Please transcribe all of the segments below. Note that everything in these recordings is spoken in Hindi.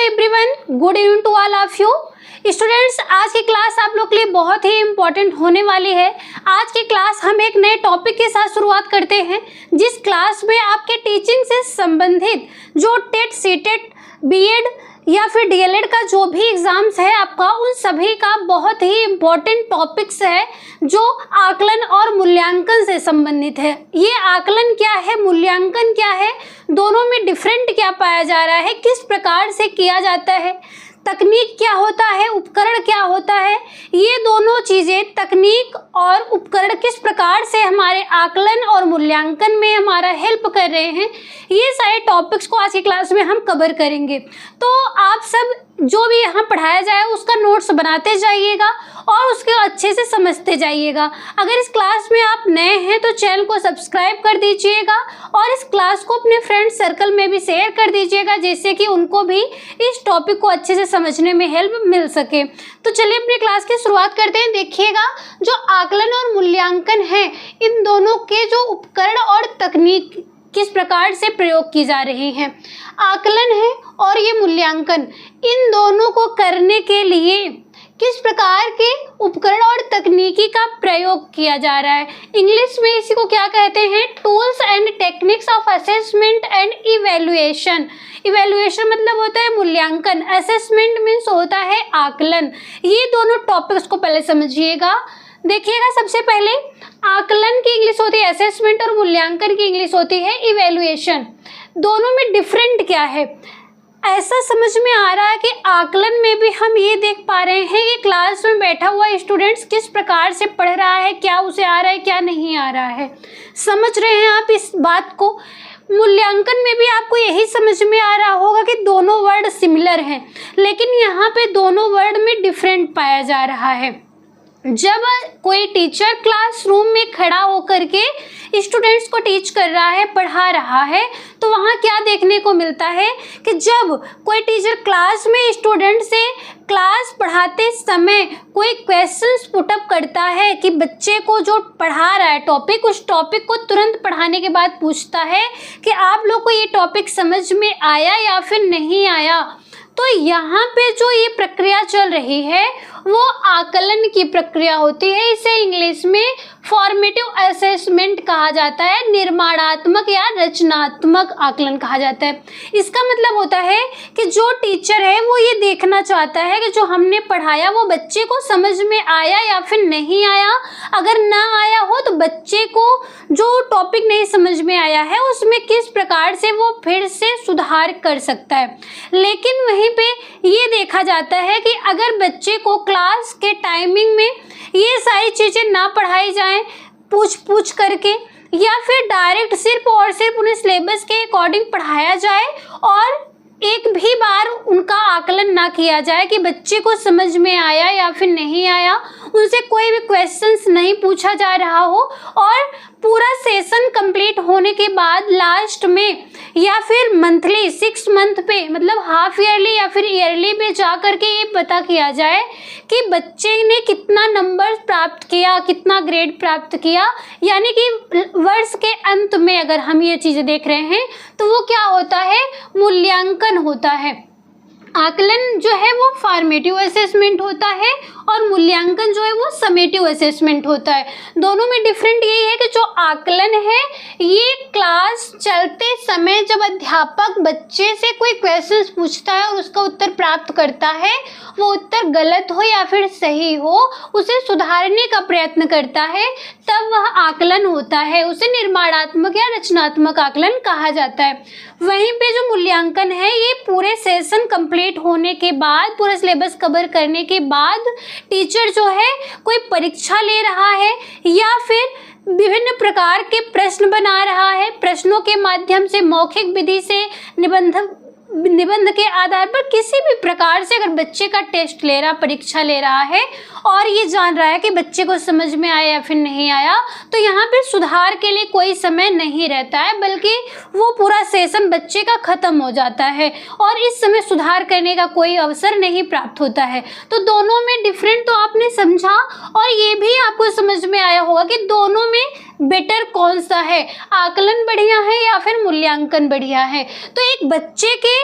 Everyone, good evening to all of you students. आज की क्लास आप लोग के लिए बहुत ही इम्पोर्टेंट होने वाली है। आज की क्लास हम एक नए टॉपिक के साथ शुरुआत करते हैं, जिस क्लास में आपके टीचिंग से संबंधित जो टेट, सीटेट, बीएड या फिर डीएलएड का जो भी एग्जाम्स है आपका, उन सभी का बहुत ही इम्पोर्टेंट टॉपिक्स है जो आकलन और मूल्यांकन से संबंधित है। ये आकलन क्या है, मूल्यांकन क्या है, दोनों में डिफरेंट क्या पाया जा रहा है, किस प्रकार से किया जाता है, तकनीक क्या होता है, उपकरण क्या होता है, ये दोनों चीज़ें, तकनीक और उपकरण किस प्रकार से हमारे आकलन और मूल्यांकन में हमारा हेल्प कर रहे हैं, ये सारे टॉपिक्स को आज की क्लास में हम कवर करेंगे। तो आप सब जो भी यहाँ पढ़ाया जाए उसका नोट्स बनाते जाइएगा और उसके अच्छे से समझते जाइएगा। अगर इस क्लास में आप नए हैं तो चैनल को सब्सक्राइब कर दीजिएगा और इस क्लास को अपने फ्रेंड सर्कल में भी शेयर कर दीजिएगा, जिससे कि उनको भी इस टॉपिक को अच्छे से समझने में हेल्प मिल सके। तो चलिए अपनी क्लास की शुरुआत करते हैं। देखिएगा, जो आकलन और मूल्यांकन है, इन दोनों के जो उपकरण और तकनीक किस प्रकार से प्रयोग की जा रही हैं। आकलन है और ये मूल्यांकन, इन दोनों को करने के लिए किस प्रकार के उपकरण और तकनीकी का प्रयोग किया जा रहा है। इंग्लिश में इसी को क्या कहते हैं, tools and techniques of assessment and evaluation. Evaluation मतलब होता है मूल्यांकन, असेसमेंट मीन्स होता है आकलन। ये दोनों टॉपिक्स को पहले समझिएगा। देखिएगा, सबसे पहले आकलन की इंग्लिश होती है असेसमेंट और मूल्यांकन की इंग्लिश होती है इवैल्यूएशन। दोनों में डिफरेंट क्या है, ऐसा समझ में आ रहा है कि आकलन में भी हम ये देख पा रहे हैं कि क्लास में बैठा हुआ स्टूडेंट्स किस प्रकार से पढ़ रहा है, क्या उसे आ रहा है, क्या नहीं आ रहा है, समझ रहे हैं आप इस बात को। मूल्यांकन में भी आपको यही समझ में आ रहा होगा कि दोनों वर्ड सिमिलर हैं, लेकिन यहाँ पे दोनों वर्ड में डिफरेंट पाया जा रहा है। जब कोई टीचर क्लासरूम में खड़ा होकर के स्टूडेंट्स को टीच कर रहा है, पढ़ा रहा है, तो वहाँ क्या देखने को मिलता है कि जब कोई टीचर क्लास में स्टूडेंट से क्लास पढ़ाते समय कोई क्वेश्चंस पुटअप करता है कि बच्चे को जो पढ़ा रहा है टॉपिक, उस टॉपिक को तुरंत पढ़ाने के बाद पूछता है कि आप लोग को ये टॉपिक समझ में आया या फिर नहीं आया, तो यहाँ पे जो ये प्रक्रिया चल रही है वो आकलन की प्रक्रिया होती है। इसे इंग्लिश में फॉर्मेटिव असेसमेंट कहा जाता है, निर्माणात्मक या रचनात्मक आकलन कहा जाता है। इसका मतलब होता है कि जो टीचर है वो ये देखना चाहता है कि जो हमने पढ़ाया वो बच्चे को समझ में आया या फिर नहीं आया। अगर ना आया हो तो बच्चे को जो टॉपिक नहीं समझ में आया है उसमें किस प्रकार से वो फिर से सुधार कर सकता है। लेकिन वहीं पे ये देखा जाता है कि अगर बच्चे को क्लास के टाइमिंग में ये सारी चीज़ें ना पढ़ाई जाएं, पूछ करके, या फिर डायरेक्ट सिर्फ और सिर्फ उन्हें सिलेबस के अकॉर्डिंग पढ़ाया जाए और एक भी बार उनका आकलन ना किया जाए कि बच्चे को समझ में आया या फिर नहीं आया, उनसे कोई भी क्वेश्चंस नहीं पूछा जा रहा हो, और पूरा सेशन कंप्लीट होने के बाद लास्ट में या फिर मंथली 6 मंथ पे, मतलब हाफ ईयरली या फिर ईयरली पे जा करके ये पता किया जाए कि बच्चे ने कितना नंबर प्राप्त किया, कितना ग्रेड प्राप्त किया। यानी कि वर्ष के अंत में अगर हम ये चीज़ें देख रहे हैं तो वो क्या होता है, मूल्यांकन होता है। आकलन जो है वो फॉर्मेटिव असेसमेंट होता है और मूल्यांकन जो है वो समेटिव असेसमेंट होता है। दोनों में डिफरेंट यही है कि जो आकलन है ये क्लास चलते समय जब अध्यापक बच्चे से कोई क्वेश्चंस पूछता है और उसका उत्तर प्राप्त करता है, वो उत्तर गलत हो या फिर सही हो, उसे सुधारने का प्रयत्न करता है, तब वह आकलन होता है। उसे निर्माणात्मक या रचनात्मक आकलन कहा जाता है। वहीं पे जो मूल्यांकन है ये पूरे सेशन कंप्लीट होने के बाद, पूरा सिलेबस कवर करने के बाद टीचर जो है कोई परीक्षा ले रहा है या फिर विभिन्न प्रकार के प्रश्न बना रहा है, प्रश्नों के माध्यम से, मौखिक विधि से, निबंध के आधार पर किसी भी प्रकार से अगर बच्चे का टेस्ट ले रहा, परीक्षा ले रहा है और ये जान रहा है कि बच्चे को समझ में आया या फिर नहीं आया, तो यहाँ पे सुधार के लिए कोई समय नहीं रहता है, बल्कि वो पूरा सेशन बच्चे का खत्म हो जाता है और इस समय सुधार करने का कोई अवसर नहीं प्राप्त होता है। तो दोनों में डिफरेंट तो आपने समझा, और ये भी आपको समझ में आया होगा कि दोनों में बेटर कौन सा है, आकलन बढ़िया है या फिर मूल्यांकन बढ़िया है। तो एक बच्चे के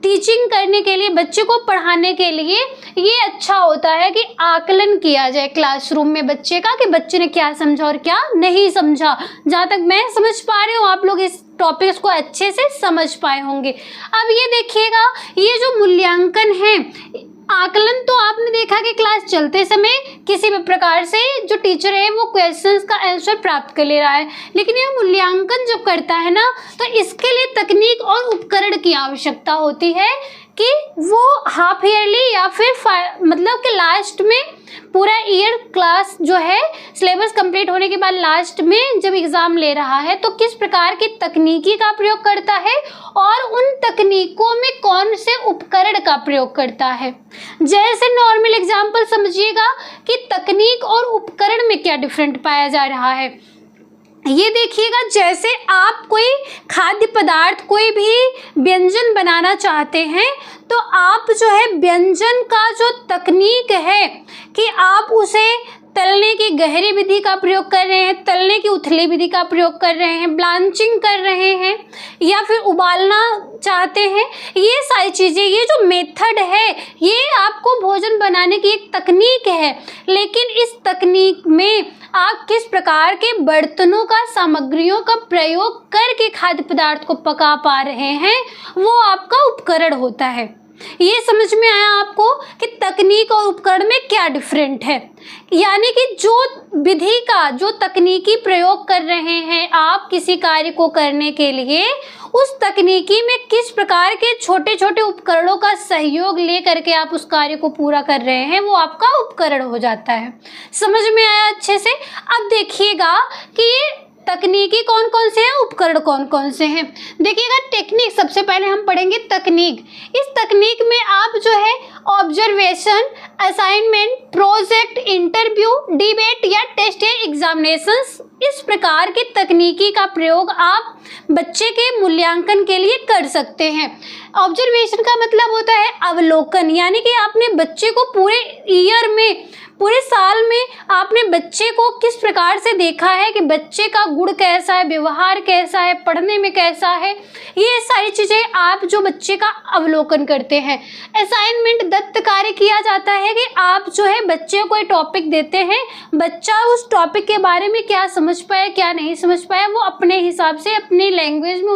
टीचिंग करने के लिए, बच्चे को पढ़ाने के लिए ये अच्छा होता है कि आकलन किया जाए क्लासरूम में बच्चे का, कि बच्चे ने क्या समझा और क्या नहीं समझा। जहाँ तक मैं समझ पा रही हूँ आप लोग इस टॉपिक्स को अच्छे से समझ पाए होंगे। अब ये देखिएगा, ये जो मूल्यांकन है, आकलन तो आपने देखा कि क्लास चलते समय किसी भी प्रकार से जो टीचर है वो क्वेश्चंस का आंसर प्राप्त कर ले रहा है, लेकिन ये मूल्यांकन जब करता है ना, तो इसके लिए तकनीक और उपकरण की आवश्यकता होती है कि वो हाफ ईयरली या फिर मतलब कि लास्ट में पूरा ईयर क्लास जो है सिलेबस कंप्लीट होने के बाद लास्ट में जब एग्ज़ाम ले रहा है तो किस प्रकार की तकनीकी का प्रयोग करता है और उन तकनीकों में कौन से उपकरण का प्रयोग करता है। जैसे नॉर्मल एग्जाम्पल समझिएगा कि तकनीक और उपकरण में क्या डिफरेंट पाया जा रहा है। ये देखिएगा, जैसे आप कोई खाद्य पदार्थ, कोई भी व्यंजन बनाना चाहते हैं तो आप जो है व्यंजन का जो तकनीक है कि आप उसे तलने की गहरी विधि का प्रयोग कर रहे हैं, तलने की उथली विधि का प्रयोग कर रहे हैं, ब्लांचिंग कर रहे हैं या फिर उबालना चाहते हैं, ये सारी चीज़ें, ये जो मेथड है ये आपको भोजन बनाने की एक तकनीक है। लेकिन इस तकनीक में आप किस प्रकार के बर्तनों का, सामग्रियों का प्रयोग करके खाद्य पदार्थ को पका पा रहे हैं, वो आपका उपकरण होता है। ये समझ में आया आपको कि तकनीक और उपकरण में क्या डिफरेंट है। यानी कि जो विधि का, जो तकनीकी प्रयोग कर रहे हैं आप किसी कार्य को करने के लिए, उस तकनीकी में किस प्रकार के छोटे छोटे उपकरणों का सहयोग ले करके आप उस कार्य को पूरा कर रहे हैं, वो आपका उपकरण हो जाता है। समझ में आया अच्छे से। अब देखिएगा कि तकनीकी कौन कौन से हैं, उपकरण कौन कौन से हैं। देखिएगा, टेक्निक सबसे पहले हम पढ़ेंगे तकनीक। इस तकनीक में आप जो है observation, assignment, project, interview, debate या टेस्ट या एग्जामिनेशंस, इस प्रकार की तकनीकी का प्रयोग आप बच्चे के मूल्यांकन के लिए कर सकते हैं। ऑब्जर्वेशन का मतलब होता है अवलोकन, यानी कि आपने बच्चे को पूरे ईयर में, पूरे साल में आपने बच्चे को किस प्रकार से देखा है कि बच्चे का गुण कैसा है, व्यवहार कैसा है, पढ़ने में कैसा है, ये सारी चीज़ें आप जो बच्चे का अवलोकन करते हैं। असाइनमेंट दत्त कार्य किया जाता है कि आप जो है बच्चे को एक टॉपिक देते हैं, बच्चा उस टॉपिक के बारे में क्या समझ पाया, क्या नहीं समझ पाया, वो अपने हिसाब से अपनी लैंग्वेज में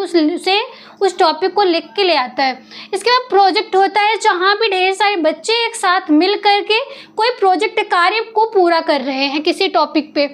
उस टॉपिक को लिख के ले आता है। इसके बाद प्रोजेक्ट होता है, जहाँ भी ढेर सारे बच्चे एक साथ मिल करके कोई प्रोजेक्ट कार्य को पूरा कर रहे हैं किसी टॉपिक पे।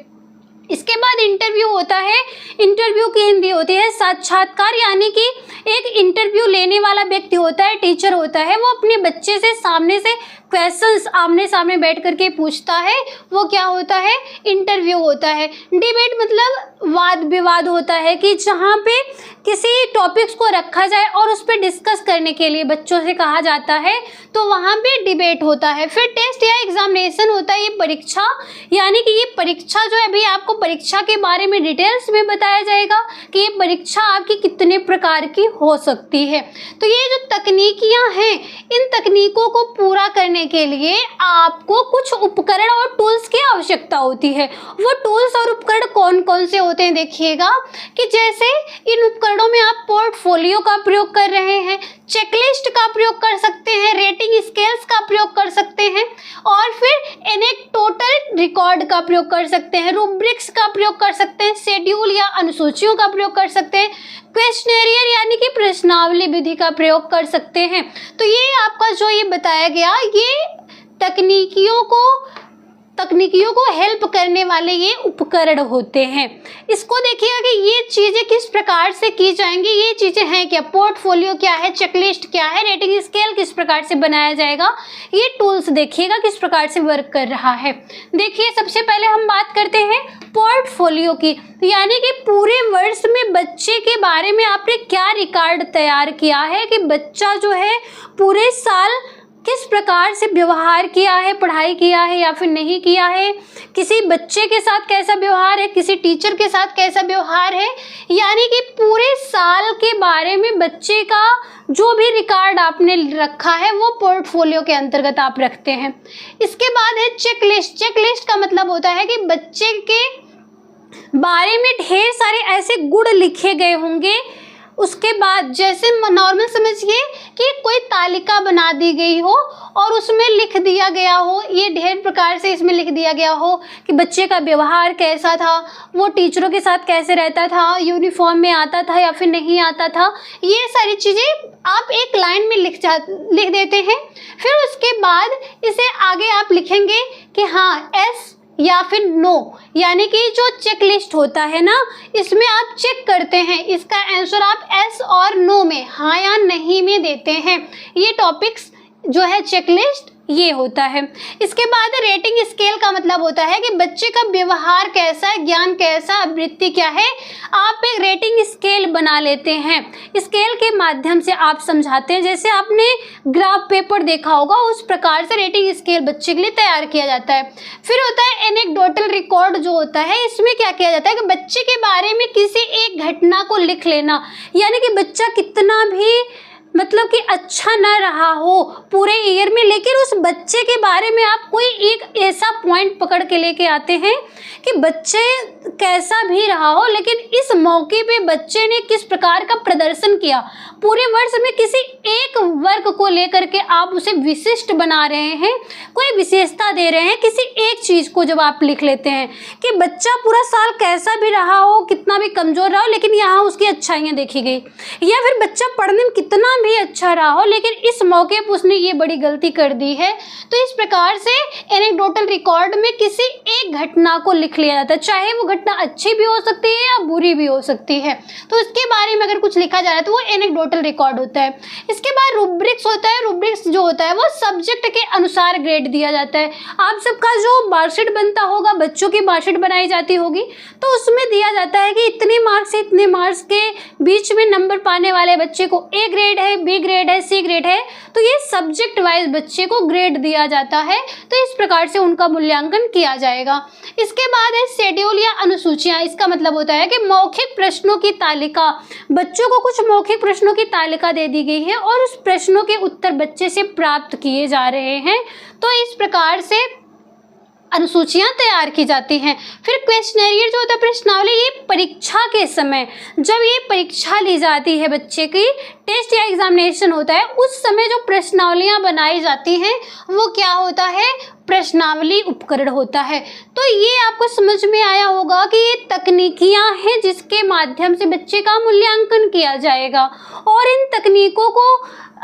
इसके बाद इंटरव्यू होता है। इंटरव्यू की हिंदी होती है साक्षात्कार, यानी कि एक इंटरव्यू लेने वाला व्यक्ति होता है, टीचर होता है, वो अपने बच्चे से सामने से क्वेश्चंस आमने सामने बैठ करके पूछता है, वो क्या होता है, इंटरव्यू होता है। डिबेट मतलब वाद विवाद होता है कि जहाँ पे किसी टॉपिक्स को रखा जाए और उस पर डिस्कस करने के लिए बच्चों से कहा जाता है, तो वहाँ पे डिबेट होता है। फिर टेस्ट या एग्जामिनेशन होता है, ये परीक्षा, यानी कि ये परीक्षा जो है, अभी आपको परीक्षा के बारे में डिटेल्स में बताया जाएगा कि ये परीक्षा आपकी कितने प्रकार की हो सकती है। तो ये जो तकनीकियाँ हैं, इन तकनीकों को पूरा करने के लिए आपको कुछ उपकरण और टूल्स की आवश्यकता होती है। वो टूल्स और उपकरण कौन कौन से होते हैं, देखिएगा कि जैसे इन उपकरणों में आप पोर्टफोलियो का प्रयोग कर रहे हैं, चेकलिस्ट का प्रयोग कर सकते हैं, रेटिंग स्केल्स का प्रयोग कर सकते हैं, और फिर एनेक्डोटल रिकॉर्ड का प्रयोग कर सकते हैं, रूब्रिक्स का प्रयोग कर सकते हैं, शेड्यूल या अनुसूचियों का प्रयोग कर सकते हैं, क्वेश्चनेरियर यानी कि प्रश्नावली विधि का प्रयोग कर सकते हैं। तो ये आपका जो ये बताया गया, ये तकनीकियों को हेल्प करने वाले ये उपकरण होते हैं। इसको देखिएगा कि ये चीज़ें किस प्रकार से की जाएंगी, ये चीज़ें हैं क्या, पोर्टफोलियो क्या है, चेकलिस्ट क्या है, रेटिंग स्केल किस प्रकार से बनाया जाएगा, ये टूल्स देखिएगा किस प्रकार से वर्क कर रहा है। देखिए, सबसे पहले हम बात करते हैं पोर्टफोलियो की, यानी कि पूरे वर्ष में बच्चे के बारे में आपने क्या रिकॉर्ड तैयार किया है कि बच्चा जो है पूरे साल किस प्रकार से व्यवहार किया है, पढ़ाई किया है या फिर नहीं किया है, किसी बच्चे के साथ कैसा व्यवहार है, किसी टीचर के साथ कैसा व्यवहार है, यानी कि पूरे साल के बारे में बच्चे का जो भी रिकॉर्ड आपने रखा है वो पोर्टफोलियो के अंतर्गत आप रखते हैं। इसके बाद है चेकलिस्ट। चेकलिस्ट का मतलब होता है कि बच्चे के बारे में ढेर सारे ऐसे गुण लिखे गए होंगे, उसके बाद जैसे नॉर्मल समझिए कि कोई तालिका बना दी गई हो और उसमें लिख दिया गया हो, ये ढेर प्रकार से इसमें लिख दिया गया हो कि बच्चे का व्यवहार कैसा था, वो टीचरों के साथ कैसे रहता था, यूनिफॉर्म में आता था या फिर नहीं आता था, ये सारी चीज़ें आप एक लाइन में लिख देते हैं। फिर उसके बाद इसे आगे आप लिखेंगे कि हाँ एस या फिर नो, यानी कि जो चेक लिस्ट होता है ना, इसमें आप चेक करते हैं, इसका आंसर आप एस और नो में, हाँ या नहीं में देते हैं। ये टॉपिक्स जो है चेक लिस्ट ये होता है। इसके बाद रेटिंग स्केल का मतलब होता है कि बच्चे का व्यवहार कैसा है, ज्ञान कैसा, आवृत्ति क्या है, आप एक रेटिंग स्केल बना लेते हैं। स्केल के माध्यम से आप समझाते हैं, जैसे आपने ग्राफ पेपर देखा होगा उस प्रकार से रेटिंग स्केल बच्चे के लिए तैयार किया जाता है। फिर होता है एनेक्डोटल रिकॉर्ड जो होता है, इसमें क्या किया जाता है कि बच्चे के बारे में किसी एक घटना को लिख लेना, यानी कि बच्चा कितना भी मतलब कि अच्छा ना रहा हो पूरे ईयर में, लेकिन उस बच्चे के बारे में आप कोई एक ऐसा पॉइंट पकड़ के लेके आते हैं कि बच्चे कैसा भी रहा हो, लेकिन इस मौके पे बच्चे ने किस प्रकार का प्रदर्शन किया, पूरे वर्ष में किसी एक वर्ग को लेकर के आप उसे विशिष्ट बना रहे हैं, कोई विशेषता दे रहे हैं किसी एक चीज़ को। जब आप लिख लेते हैं कि बच्चा पूरा साल कैसा भी रहा हो, कितना भी कमज़ोर रहा हो, लेकिन यहाँ उसकी अच्छाइयाँ देखी गई, या फिर बच्चा पढ़ने में कितना भी अच्छा रहा हो लेकिन इस मौके पर उसने ये बड़ी गलती कर दी है। तो इस प्रकार से एनेक्डोटल रिकॉर्ड में किसी एक घटना को लिख लिया जाता है, चाहे वो घटना अच्छी भी हो सकती है या बुरी भी हो सकती है। तो इसके बारे में अगर कुछ लिखा जा रहा है तो वो एनेक्डोटल रिकॉर्ड होता है। इसके बाद रूब्रिक्स होता है। रूब्रिक्स जो होता है वो सब्जेक्ट के अनुसार ग्रेड दिया जाता है। आप सबका जो मार्कशीट बनता होगा, बच्चों की मार्कशीट बनाई जाती होगी, तो उसमें दिया जाता है कि इतने मार्क्स से इतने मार्क्स के बीच में नंबर पाने वाले बच्चे को ए ग्रेड है, बी ग्रेड है, सी ग्रेड है। तो ये सब्जेक्ट वाइज बच्चे को ग्रेड दिया जाता है। तो इस प्रकार से उनका मूल्यांकन किया जाएगा। इसके बाद है शेड्यूल या अनुसूचियां। इसका मतलब होता है कि मौखिक प्रश्नों की तालिका, बच्चों को कुछ मौखिक प्रश्नों की तालिका दे दी गई है और उस प्रश्नों के उत्तर बच्चे से प्राप्त किए जा रहे हैं। तो इस प्रकार से अनुसूचियां तैयार की जाती हैं। फिर क्वेश्चनरियर जो होता है, प्रश्नावली, ये परीक्षा के समय जब ये परीक्षा ली जाती है, बच्चे की टेस्ट या एग्जामिनेशन होता है, उस समय जो प्रश्नावलियां बनाई जाती हैं वो क्या होता है, प्रश्नावली उपकरण होता है। तो ये आपको समझ में आया होगा कि ये तकनीकियां हैं जिसके माध्यम से बच्चे का मूल्यांकन किया जाएगा। और इन तकनीकों को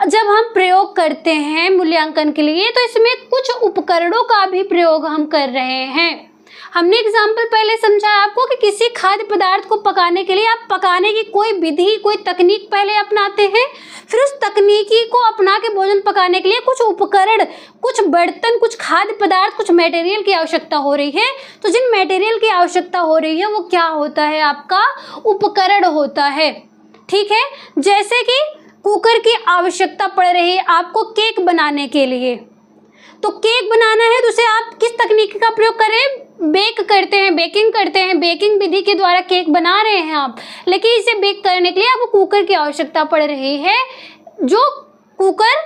जब हम प्रयोग करते हैं मूल्यांकन के लिए, तो इसमें कुछ उपकरणों का भी प्रयोग हम कर रहे हैं। हमने एग्जाम्पल पहले समझा आपको कि किसी खाद्य पदार्थ को पकाने के लिए आप पकाने की कोई विधि, कोई तकनीक पहले अपनाते हैं, फिर उस तकनीकी को अपना के भोजन पकाने के लिए कुछ उपकरण, कुछ बर्तन, कुछ खाद्य पदार्थ, कुछ मटेरियल की आवश्यकता हो रही है। तो जिन मटेरियल की आवश्यकता हो रही है वो क्या होता है, आपका उपकरण होता है। ठीक है, जैसे कि कुकर की आवश्यकता पड़ रही है आपको केक बनाने के लिए, तो केक बनाना है तो उसे आप किस तकनीक का प्रयोग करें, बेक करते हैं, बेकिंग करते हैं, बेकिंग विधि के द्वारा केक बना रहे हैं आप। लेकिन इसे बेक करने के लिए आपको कुकर की आवश्यकता पड़ रही है, जो कुकर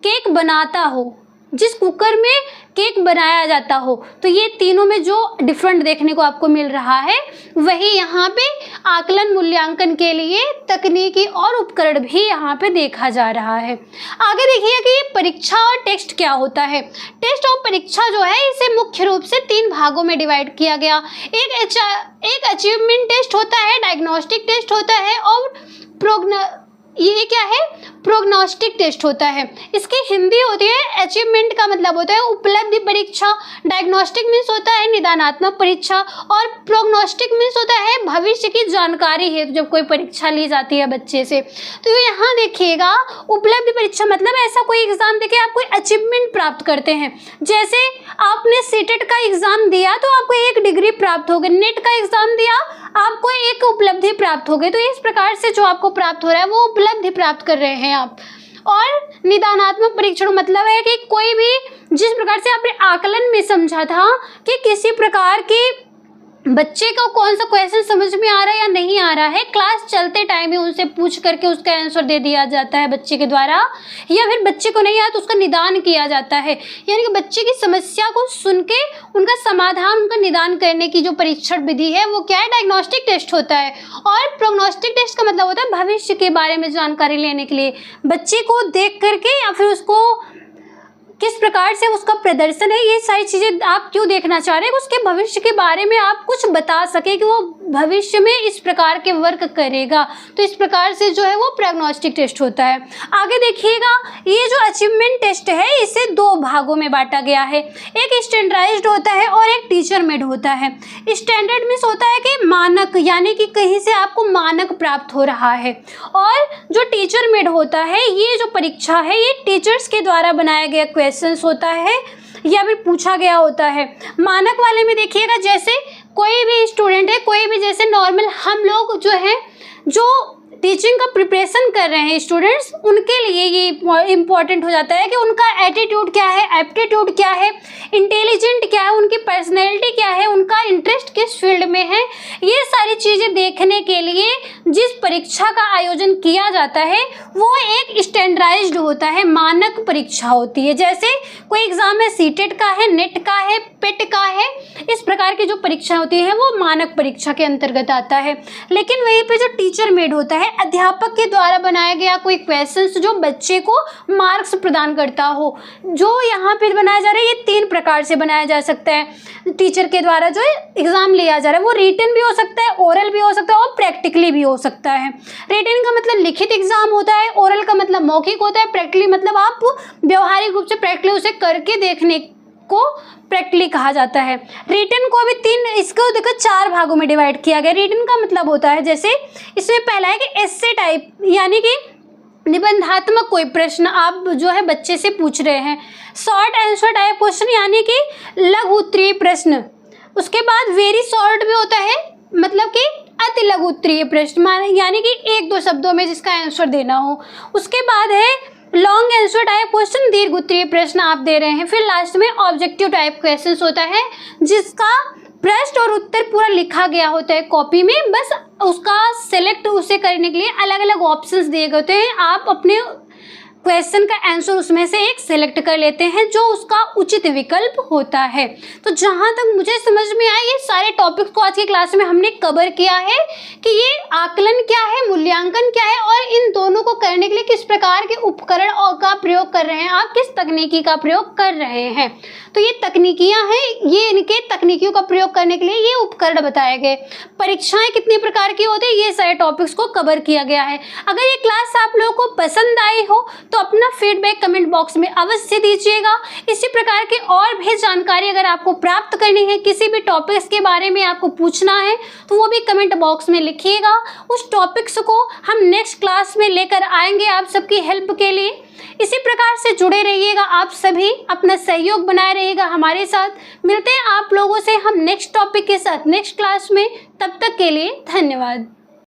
केक बनाता हो, जिस कुकर में केक बनाया जाता हो। तो ये तीनों में जो डिफरेंट देखने को आपको मिल रहा है, वही यहाँ पे आकलन मूल्यांकन के लिए तकनीकी और उपकरण भी यहाँ पे देखा जा रहा है। आगे देखिए कि ये परीक्षा और टेस्ट क्या होता है। टेस्ट और परीक्षा जो है इसे मुख्य रूप से 3 भागों में डिवाइड किया गया। एक अचीवमेंट टेस्ट होता है, डायग्नोस्टिक टेस्ट होता है और ये क्या है, प्रोग्नोस्टिक टेस्ट होता है। इसकी हिंदी होती है, अचीवमेंट का मतलब होता है उपलब्धि परीक्षा, डायग्नोस्टिक मीन्स होता है निदानात्मक परीक्षा, और प्रोग्नोस्टिक मीन्स होता है भविष्य की जानकारी है जब कोई परीक्षा ली जाती है बच्चे से। तो यहाँ देखिएगा, उपलब्धि परीक्षा मतलब ऐसा कोई एग्जाम देके आप कोई अचीवमेंट प्राप्त करते हैं। जैसे आपने सीटेट का एग्जाम दिया तो आपको 1 डिग्री प्राप्त हो गई, नेट का एग्जाम दिया आपको 1 उपलब्धि प्राप्त हो गई। तो इस प्रकार से जो आपको प्राप्त हो रहा है वो उपलब्धि प्राप्त कर रहे हैं आप। और निदानात्मक परीक्षण मतलब है कि कोई भी, जिस प्रकार से आपने आकलन में समझा था कि किसी प्रकार की बच्चे को कौन सा क्वेश्चन समझ में आ रहा है या नहीं आ रहा है, क्लास चलते टाइम ही उनसे पूछ करके उसका आंसर दे दिया जाता है बच्चे के द्वारा, या फिर बच्चे को नहीं आया तो उसका निदान किया जाता है। यानी कि बच्चे की समस्या को सुन के उनका समाधान, उनका निदान करने की जो परीक्षण विधि है वो क्या है, डायग्नोस्टिक टेस्ट होता है। और प्रोग्नोस्टिक टेस्ट का मतलब होता है भविष्य के बारे में जानकारी लेने के लिए, बच्चे को देख करके या फिर उसको किस प्रकार से उसका प्रदर्शन है, ये सारी चीज़ें आप क्यों देखना चाह रहे हैं, उसके भविष्य के बारे में आप कुछ बता सके कि वो भविष्य में इस प्रकार के वर्क करेगा। तो इस प्रकार से जो है वो प्रोग्नोस्टिक टेस्ट होता है। आगे देखिएगा, ये जो अचीवमेंट टेस्ट है इसे दो भागों में बांटा गया है, एक स्टैंडर्डाइज्ड होता है और एक टीचर मेड होता है। स्टैंडर्ड मीन्स होता है कि मानक, यानी कि कहीं से आपको मानक प्राप्त हो रहा है, और जो टीचर मेड होता है ये जो परीक्षा है ये टीचर्स के द्वारा बनाया गया क्वेश्चंस होता है या फिर पूछा गया होता है। मानक वाले में देखिएगा, जैसे कोई भी स्टूडेंट है, कोई भी जैसे नॉर्मल हम लोग जो है जो टीचिंग का प्रिपरेशन कर रहे हैं स्टूडेंट्स, उनके लिए ये इम्पॉर्टेंट हो जाता है कि उनका एटीट्यूड क्या है, एप्टीट्यूड क्या है, इंटेलिजेंट क्या है, उनकी पर्सनैलिटी क्या है, उनका इंटरेस्ट किस फील्ड में है। ये सारी चीज़ें देखने के लिए जिस परीक्षा का आयोजन किया जाता है वो एक स्टैंडर्डाइज्ड होता है, मानक परीक्षा होती है। जैसे कोई एग्जाम है सीटेट का है, नेट का है, पेट का है, इस प्रकार की जो परीक्षा होती है वो मानक परीक्षा के अंतर्गत आता है। लेकिन वहीं पे जो टीचर मेड होता है, अध्यापक के द्वारा बनाया गया कोई क्वेश्चंस जो बच्चे को मार्क्स प्रदान करता हो, जो यहाँ पे बनाया जा रहा है ये 3 प्रकार से बनाया जा सकता है। टीचर के द्वारा जो एग्जाम लिया जा रहा है वो रिटन भी हो सकता है, ओरल भी हो सकता है और प्रैक्टिकली भी हो सकता है। रिटन का मतलब लिखित एग्जाम होता है, ओरल का मतलब मौखिक होता है, प्रैक्टिकली मतलब आप व्यवहारिक रूप से प्रैक्टिकली उसे करके देखने को प्रैक्टिकली कहा जाता है। रिटन को भी 3, इसको देखो 4 भागों में डिवाइड किया गया। रिटन का मतलब होता है, जैसे इसमें पहला है कि एस्से टाइप, यानी कि निबंधात्मक कोई प्रश्न आप जो है बच्चे से पूछ रहे हैं। शॉर्ट आंसर टाइप क्वेश्चन, यानी कि लघु उत्तरीय प्रश्न। उसके बाद वेरी शॉर्ट भी होता है, मतलब कि अति लघु उत्तरीय प्रश्न, यानी कि 1-2 शब्दों में जिसका आंसर देना हो। उसके बाद है लॉन्ग आंसर टाइप क्वेश्चन, दीर्घ उत्तरीय प्रश्न आप दे रहे हैं। फिर लास्ट में ऑब्जेक्टिव टाइप क्वेश्चन होता है जिसका प्रश्न और उत्तर पूरा लिखा गया होता है कॉपी में, बस उसका सेलेक्ट उसे करने के लिए अलग अलग ऑप्शंस दिए गए होते हैं। आप अपने क्वेश्चन का आंसर उसमें से एक सेलेक्ट कर लेते हैं जो उसका उचित विकल्प होता है। तो जहाँ तक मुझे समझ में आया, ये सारे टॉपिक्स को आज की क्लास में हमने कवर किया है कि ये आकलन क्या है, मूल्यांकन क्या है, और इन दोनों को करने के लिए किस प्रकार के उपकरण का प्रयोग कर रहे हैं, आप किस तकनीकी का प्रयोग कर रहे हैं। तो ये तकनीकियाँ हैं, ये इनके तकनीकियों का प्रयोग करने के लिए ये उपकरण बताए गए। परीक्षाएं कितने प्रकार की होती है, ये सारे टॉपिक्स को कवर किया गया है। अगर ये क्लास आप लोगों को पसंद आई हो तो अपना फीडबैक कमेंट बॉक्स में अवश्य दीजिएगा। इसी प्रकार की और भी जानकारी अगर आपको प्राप्त करनी है, किसी भी टॉपिक्स के बारे में आपको पूछना है, तो वो भी कमेंट बॉक्स में लिखिएगा। उस टॉपिक्स को हम नेक्स्ट क्लास में लेकर आएंगे आप सबकी हेल्प के लिए। इसी प्रकार से जुड़े रहिएगा आप सभी, अपना सहयोग बनाए रहिएगा हमारे साथ। मिलते हैं आप लोगों से हम नेक्स्ट टॉपिक के साथ नेक्स्ट क्लास में, तब तक के लिए धन्यवाद।